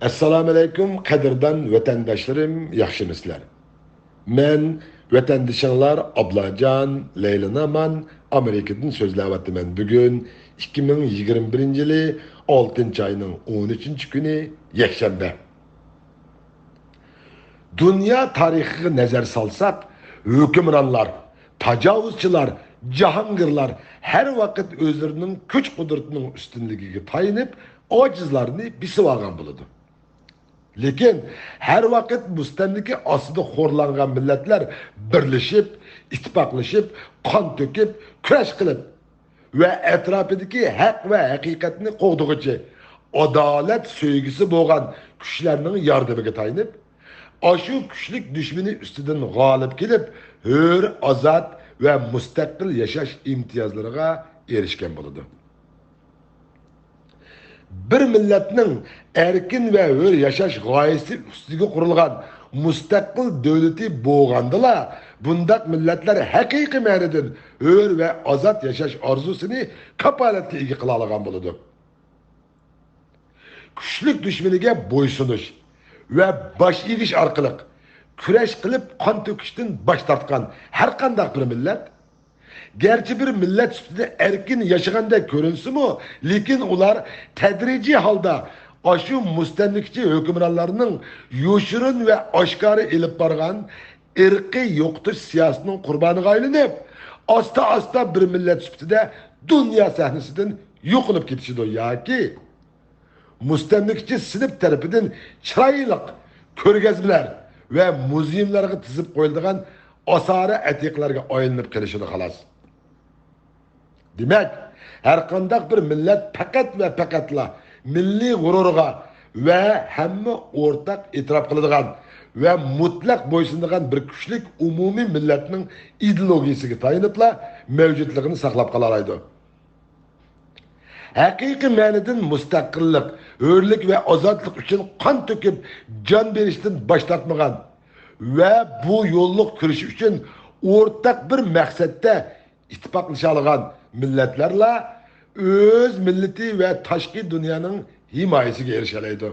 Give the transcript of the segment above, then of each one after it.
Assalamu alaykum qadirdan vatandaşlarım, yaxşımıslar. Men vatandaşlar Ablacan, Leyla Naman Amerikadan sözləۋatman. Bugün 2021 6 ayının 13 günü yakshanba. Dünya tarihiga nazar salsak, hükümranlar, tacavuzçılar, cahangirlar her vakit özlerinin güç kudretinin üstünlüğüne tayinip acizlarını bisip algan buludu. Lekin her vakit müstemlike aslında horlangan milletler birleşip, ittifaklaşıp, kan töküp, küreş kılıp ve etrafındaki hak ve hakikatini qoğduğucu adalet söygüsü boğan kişilerinin yardımına tayinip, aşı küşlük düşmeni üstüden galip gelip, hür, azat ve müstakil yaşaş imtiyazlarına erişken buludu. Bir milletning erkin ve hür yaşaş gayesi üstüge kurulgan müstakil devleti boğandıla bundak milletler hakiki ma'nodin hür ve azat yaşaş arzusunu kapalatga ega qila olgan bo'ladi. Kuchlik dushmaniga bo'ysunish ve baş egish orqali kurash qilib qon to'kishdan bosh tortgan har qanday bir millet, gerçi bir millet üstünde erkin yaşaganda görünsümü, lekin ular tedrici halda aşı müstemlikçi hükümranlarının yoşurun ve aşkarı elip bargan ırkı yoktış siyasının kurbanı aylanıp asta bir millet üstünde dünya sahnesinden yok olup gitişidir ya ki müstemlikçi sınıf tarafından çıraylık körgezmeler ve muzeumlarga tizip koyulduğun asara etiklerge aylanıp gelişidir halas. Demek, her kandak bir millet fakat ve fakatla milli gururga ve hemme ortak itiraf kılıdığan ve mutlak boysunduğan bir güçlük umumi milletinin ideolojisiga tayinıpla mevcutluğunu saklap kalalaydı. Hakiki ma'nodin müstakillik, hürlük ve azatlık için kan töküp can berişten baş tartmagan ve bu yolluk kürüşü için ortak bir maksatda ittifaklaşalıgan milletlerle öz milleti ve taşki dünyanın himayesiga erişeleydi.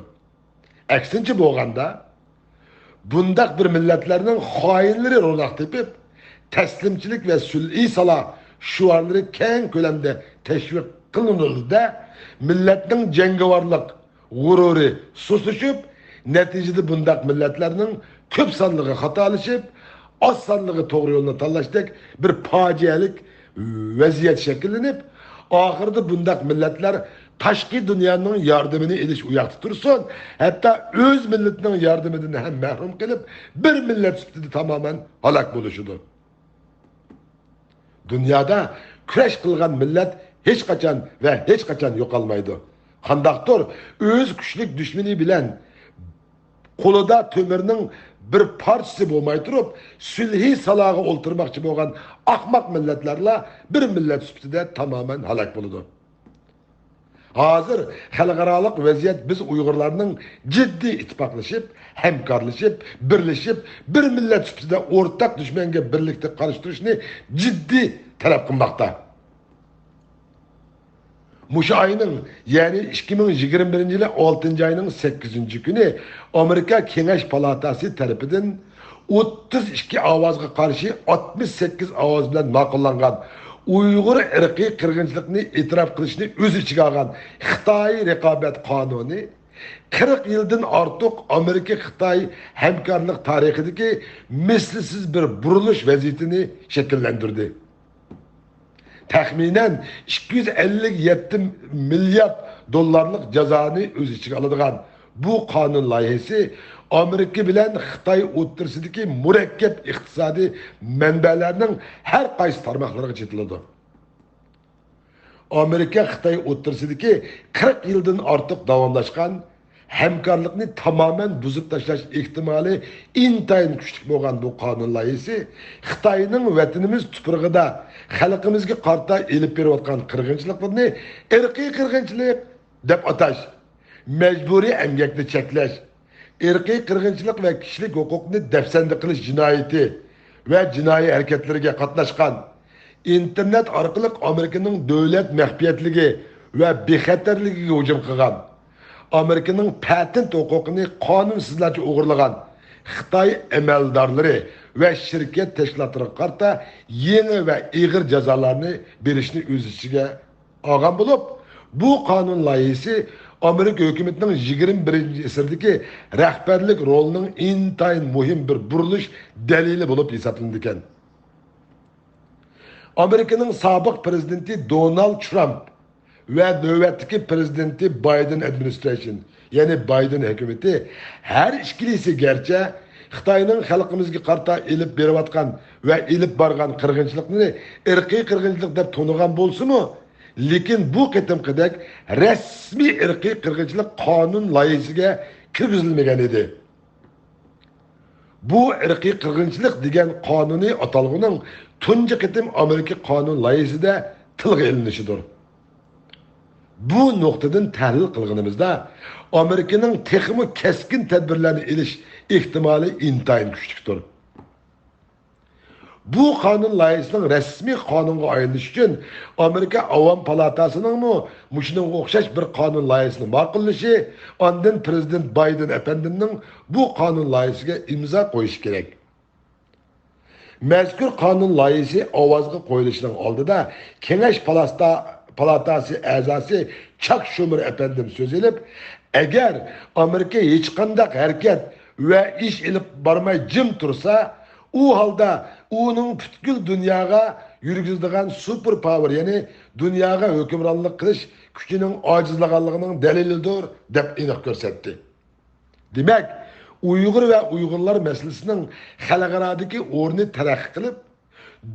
Eksinci boğanda, bundak bir milletlerinin hainleri ronak tepip, teslimçilik ve sül'i sala şuarları keng kölemde teşvik kılınıldı da, milletin cengavarlık, gururi susuşup, neticede bundak milletlerinin köp sanlığı hatalaşıp, az sanlığı doğru yoluna tallaştık bir facialik vaziyet şekillenip, ahırda bundak milletler taşki dünyanın yardımını ediş uyaktı dursun, hatta öz milletinin yardımını hem mahrum kılıp, bir millet üstünde tamamen halak buluşudu. Dünyada küreş kılgan millet hiç kaçan yok almaydı. Kandaktır, öz güçlük düşmeni bilen, kolunda tömürünün bir parçası bulmay durup, sülhi salağı olturmakçı boğan ahmak milletlerle bir millet üstünde tamamen halak buludu. Hazır halkaralık vaziyet biz Uygurlarının ciddi ittifaklaşıp, hemkarlaşıp, birleşip, bir millet üstünde ortak düşmenge birlikte karıştırışını ciddi talep kılmakta. Muşu ayının yani 2021 yılı 6. ayının 8. günü Amerika Kengeş Palatası tarafından 32 avazga karşı 68 avaz bilen maqullangan Uygur ırkı kırgınçılıkını itiraf kılışını öz içine algan Xitay rekabet kanunu 40 yıldan artık Amerika-Xitay hemkarlık tarihindeki mislisiz bir buruluş vaziyetini şekillendirdi. Tahminen 257 milyar dolarlık cezanı öz içine aladigan bu kanun layihesi Amerika bilen Xitay o'ttirsidagi murakkab iqtisodiy manbalarning her qaysi tarmoqlariga chetiladi. Amerika Xitay o'ttirsidagi 40 yıldan artık davamlaşkan hemkarlıkni tamamen buzib tashlash ehtimoli intayin kuchli bo'lgan bu qonun loyihasi Xitoyning vatanimiz tuprog'ida xalqimizga qarta elib berayotgan qirg'inchiliklarni irqiy qirg'inchilik deb atash, mecburi emgakni cheklash, irqiy qirg'inchilik va kishilik huquqni dafsanda qilish jinoyati va jinoiy harakatlariga qatnashgan, internet orqali Amerikaning davlat maxfiyatligi va bexatarligiga hujum qilgan, Amerika'nın patent hukukunu kanunsuzlarca uğurlagan Xitay əməldarları ve şirket teşkilatları karta yeni ve ağır cezalarını berişini öz içine algan bulup, bu kanun layihisi Amerika hükümetinin 21. əsrdeki rəhbərlik rolunun intayın mühim bir buruluş delili bulup hesaplanırken. Amerika'nın sabık prezidenti Donald Trump ve növbətdeki prezidenti Biden administration, yani Biden hükümeti her işkilisi gerçe Xitayning xalqimizga qarta elib berayotgan ve elib bargan qirg'inchilikni irqiy qirg'inchilik deb to'nigan bo'lsa-mu, lekin bu qitimqidek rasmiy irqiy qirg'inchilik qonun loyihasiga kirgizilmagan edi. Bu irqiy qirg'inchilik degan qonuniy atalg'uning tunji qitim Amerika qonun loyihasida tilga ilinishidir. Bu noktadan tahlil qilganimizda Amerika'nın texmi keskin tedbirlerini ilish ihtimali intayin güçlüktür. Bu kanun layihəsinin resmi kanunga ayrılış için Amerika Avam Palatasının mı muşunun okşaş bir kanun layihəsini maqullışı, ondan Prezident Biden efendinin bu kanun layihəsine imza koyuş gerek. Mezkur kanun layihəsi avazga koyuluşunun aldıda Kengeş Palatası azası Chuck Schumer efendim söz edip, eğer Amerika hiç qandaq hareket ve iş ilip barmay jim tursa, o halda onun bütkül dünyaya yürgüzdiğen super power, yani dünyaya hükümranlık kılış gücünün acizliğinin delilidir dep iniq görsetti. Demek Uygur ve Uygurlar meselesinin xalqaradaki orni terakki qilib,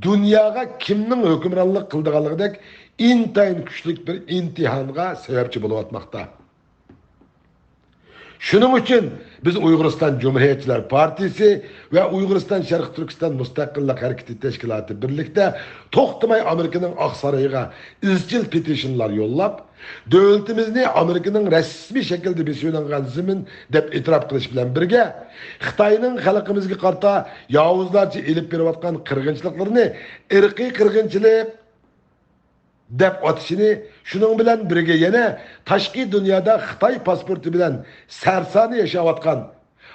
dünyaya kimning hükümranlık kıldığanlıqdek intayin güçlük bir imtihanga sebepçi buluvatmakta. Şunun için biz Uyguristan Cumhuriyetçiler Partisi ve Uyguristan Şarkı Türkistan Müstakillik Hareketi Teşkilatı birlikte toxtamay Amerika'nın Aksarayıga izcil petitionlar yollap, devletimizni Amerika'nın resmi şekilde bir söylengen zimin dep itiraf kılış bilen birge, Xitayning xalqimizga qarta yavuzlarca elip beriyotgan qirg'inchiliklarni irqiy qirg'inchilik dep atışını şunun bilen birge yana taşqi dünyada Xitay pasportu bilen sersani yaşayotgan,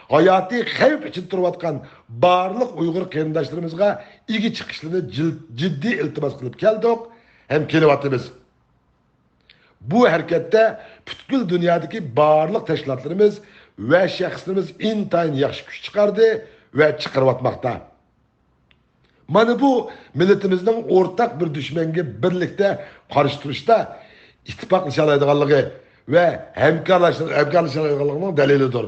hayati xavf için turayotgan barliq Uygur qarindoshlarımızga igi chiqishini ciddi iltimos qilib keldik, hem kelyapmiz. Bu harekette bütkül dünyadaki barliq teşkilatlarımız ve şahslarımız intayin yaxshi kuch chiqardi ve chiqaryotmoqda. Mana bu milletimizden ortak bir düşmenge birlikte karşı turishda ittifaqlashalaydiganligi ve hemkarlashalaydiganligining dalilidir.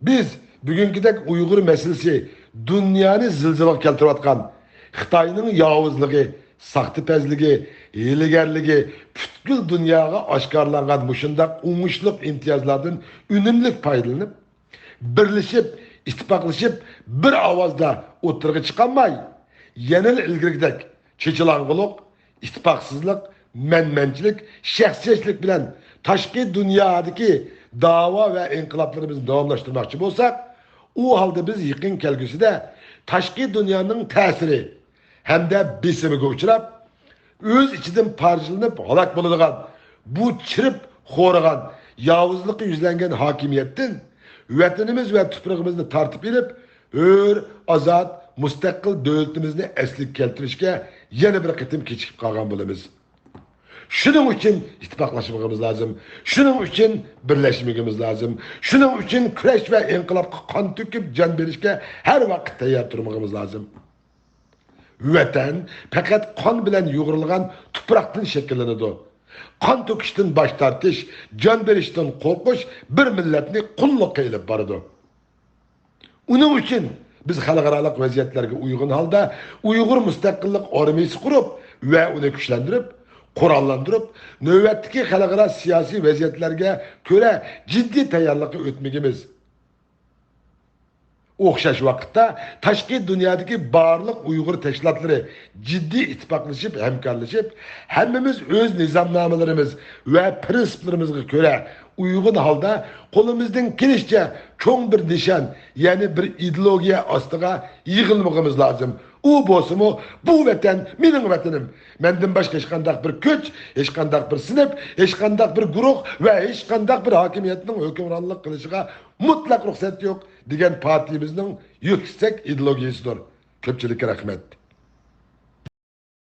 Biz bugünkidek Uygur meselesi dünyani zilzilaga keltirayotgan Xitayning yovuzligi, saxtipazligi, hilegerligi bütkül dunyoga oshkorlangan mushundaq o'ngishliq imtiyozlardan unumli foydalanib, birlashib, ittifaqlashib bir ovozda o'tirg'i chiqolmay, yanil ilgirgidek chechilang'iliq, ittifoqsizlik, menmenchilik, shaxsiyatchilik bilan tashqi dunyodagi dava ve inqiloblarimizni davomlashtirmoqchi bo'lsak, u holda biz yaqin kelgusida tashqi dunyoning ta'siri hamda besimiga uchrab, o'z ichidan parchalanib halok bo'ladigan bu chirib xo'ragan yovuzlikqa yuzlangan hokimiyatdan vatanimiz ve tuprog'imizni tartib ilib, hür, azod, mustaqil davlatimizni asliga keltirishga yana bir qitim kechikib qolgan bo'lamiz. Şunun için ittifaqlaşmamız lazım. Şunun için birleşmemiz lazım. Şunun için küreş ve inkılapka kan tüküp can berişke her vakit tayyor durmamız lazım. Vatan fakat kan bilen yoğrulgan topraktan şekillenidir. Kan töküşten baş tartış, can berişten korkuş bir milletini kulluk eylep barıdır. Onun için biz xalqaralık vaziyetlerine uygun halda Uygur müstakillik armiyası kurup ve onu güçlendirip kurallandırıp, növbetdeki xalqaro siyasi vaziyetlerge göre ciddi tayyorlikka o'tmagimiz. O'xshash vaqtda tashqi dunyodagi barliq Uyg'ur tashkilotlari ciddi ittifaqlashib, hamkorlashib, hammamiz o'z nizomnomalarimiz va prinsiplarimizga ko'ra uyg'un holda qo'limizdan kelishicha cho'ng bir nishon, ya'ni bir ideologiya ostiga yig'ilmog'imiz lozim. u bo'lsa-mu bu vatan mening vatanim. Mendan boshqa hech qanday bir kuch, hech qanday bir sinf, hech qanday bir guruh va hech qanday bir hokimiyatning hukmronlik qilishiga mutlaq ruxsat yo'q degan partiyamizning yuksak ideologiyasidir. Ko'pchilikka rahmat.